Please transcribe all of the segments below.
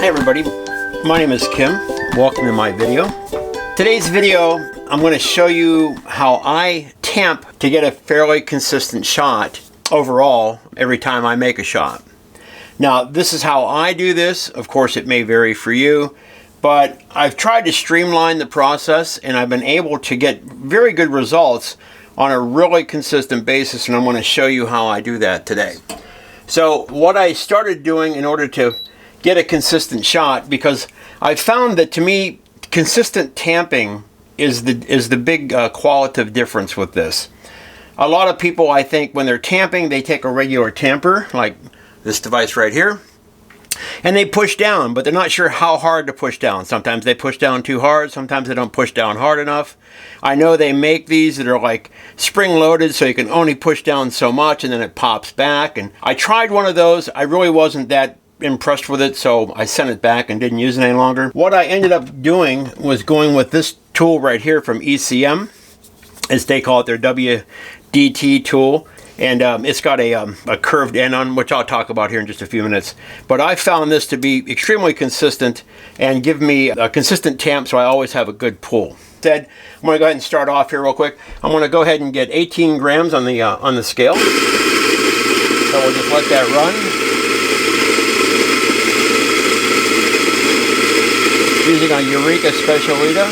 Hi everybody, my name is Kim. Welcome to my video. Today's video, I'm going to show you how I tamp to get a fairly consistent shot overall every time I make a shot. Now, this is how I do this. Of course, it may vary for you, but I've tried to streamline the process and I've been able to get very good results on a really consistent basis, and I'm going to show you how I do that today. So what I started doing in order to get a consistent shot, because I found that to me consistent tamping is the big qualitative difference with this. A lot of people, I think, when they're tamping, they take a regular tamper like this device right here and they push down, but they're not sure how hard to push down. Sometimes they push down too hard, sometimes they don't push down hard enough. I know they make these that are like spring loaded, so you can only push down so much and then it pops back. And I tried one of those. I really wasn't that impressed with it, so I sent it back and didn't use it any longer. What I ended up doing was going with this tool right here from ECM, as they call it, their WDT tool. And it's got a curved end on, which I'll talk about here in just a few minutes. But I found this to be extremely consistent and give me a consistent tamp, so I always have a good pull. I'm going to go ahead and start off here real quick. I'm going to go ahead and get 18 grams on the scale. So we'll just let that run. Using a Eureka Specialita.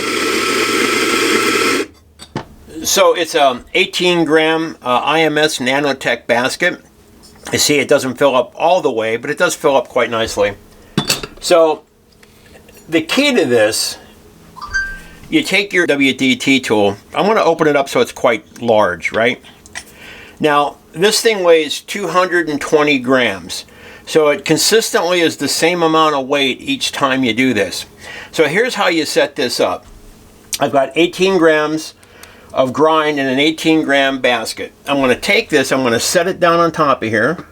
So it's a 18 gram IMS Nanotech basket. You see it doesn't fill up all the way, but it does fill up quite nicely. So the key to this, you take your WDT tool. I'm going to open it up so it's quite large, right? Now this thing weighs 220 grams. So it consistently is the same amount of weight each time you do this. So here's how you set this up. I've got 18 grams of grind in an 18 gram basket. I'm going to take this, I'm going to set it down on top of here.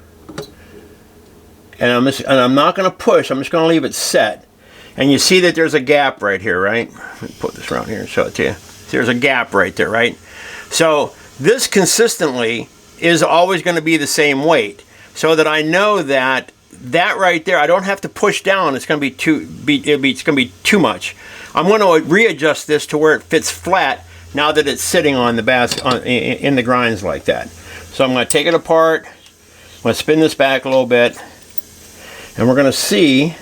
And I'm not going to push, I'm just going to leave it set. And you see that there's a gap right here, right? Let me put this around here and show it to you. There's a gap right there, right? So this consistently is always going to be the same weight. So that I know that right there, I don't have to push down. It's going to be too much. I'm going to readjust this to where it fits flat now that it's sitting on the basket in the grinds like that. So I'm going to take it apart. I'm going to spin this back a little bit, and we're going to see.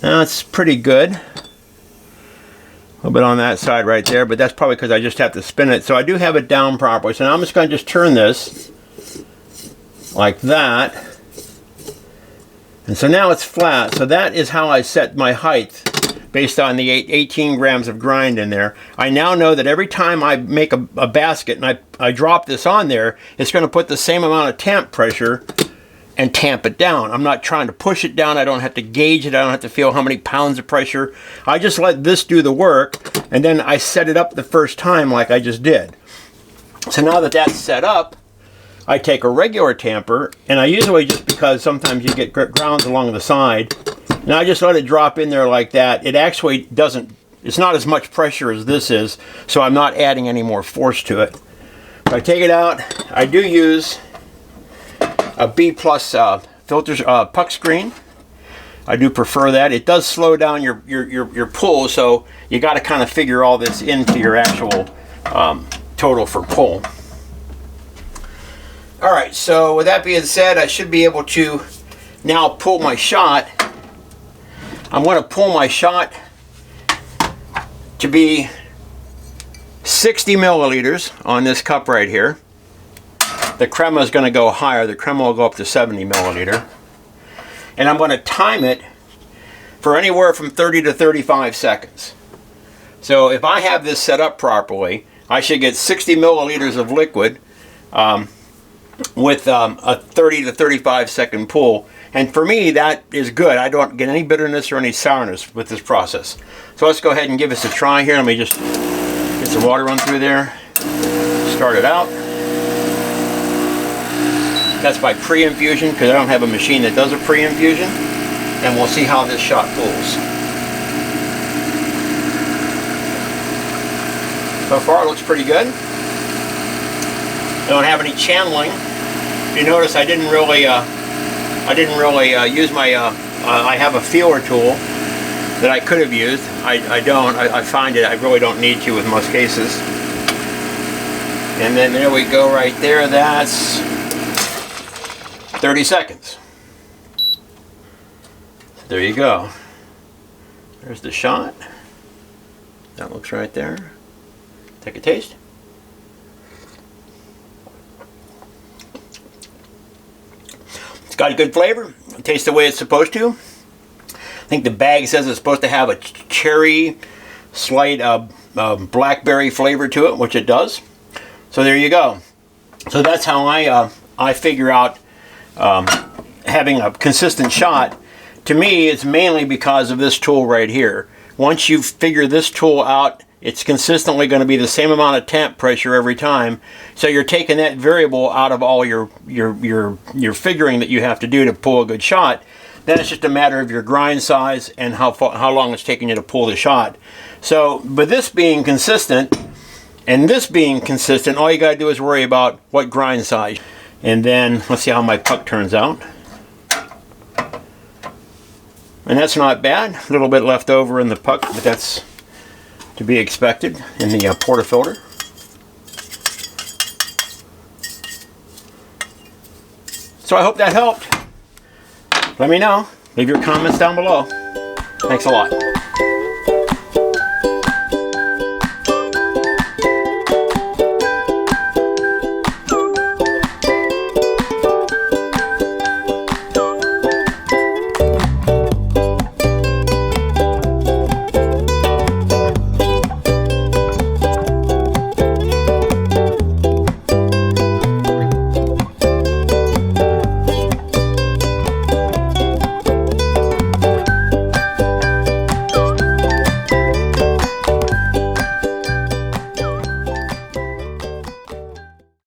It's pretty good. A little bit on that side right there, but that's probably because I just have to spin it. So I do have it down properly. So now I'm just going to just turn this like that, and so now it's flat. So that is how I set my height based on the 18 grams of grind in there. I now know that every time I make a basket and I drop this on there, it's going to put the same amount of tamp pressure and tamp it down. I'm not trying to push it down. I don't have to gauge it. I don't have to feel how many pounds of pressure. I just let this do the work, and then I set it up the first time like I just did. So now that that's set up, I take a regular tamper, and I usually, just because sometimes you get grounds along the side, and I just let it drop in there like that. It actually doesn't, it's not as much pressure as this is, so I'm not adding any more force to it. So I take it out. I do use a B+ filter puck screen. I do prefer that. It does slow down your pull, so you got to kind of figure all this into your actual total for pull. Alright, so with that being said, I should be able to now pull my shot. I'm going to pull my shot to be 60 milliliters on this cup right here. The crema is going to go higher. The crema will go up to 70 milliliter. And I'm going to time it for anywhere from 30 to 35 seconds. So if I have this set up properly, I should get 60 milliliters of liquid with a 30 to 35 second pull, and for me that is good. I don't get any bitterness or any sourness with this process. So let's go ahead and give this a try here. Let me just get some water run through there, start it out. That's by pre-infusion, because I don't have a machine that does a pre-infusion, and we'll see how this shot pulls. So far it looks pretty good. I don't have any channeling. If you notice, I didn't really use my I have a feeler tool that I could have used. I don't. I find it I really don't need to with most cases. And then there we go right there. That's 30 seconds. So there you go. There's the shot. That looks right there. Take a taste. It's got a good flavor. It tastes the way it's supposed to. I think the bag says it's supposed to have a cherry, slight blackberry flavor to it, which it does. So there you go. So that's how I figure out having a consistent shot. To me, it's mainly because of this tool right here. Once you figure this tool out, it's consistently going to be the same amount of tamp pressure every time. So you're taking that variable out of all your figuring that you have to do to pull a good shot. Then it's just a matter of your grind size and how long it's taking you to pull the shot. So, but this being consistent and this being consistent, all you got to do is worry about what grind size. And then let's see how my puck turns out. And that's not bad. A little bit left over in the puck, but that's to be expected in the portafilter. So I hope that helped. Let me know. Leave your comments down below. Thanks a lot.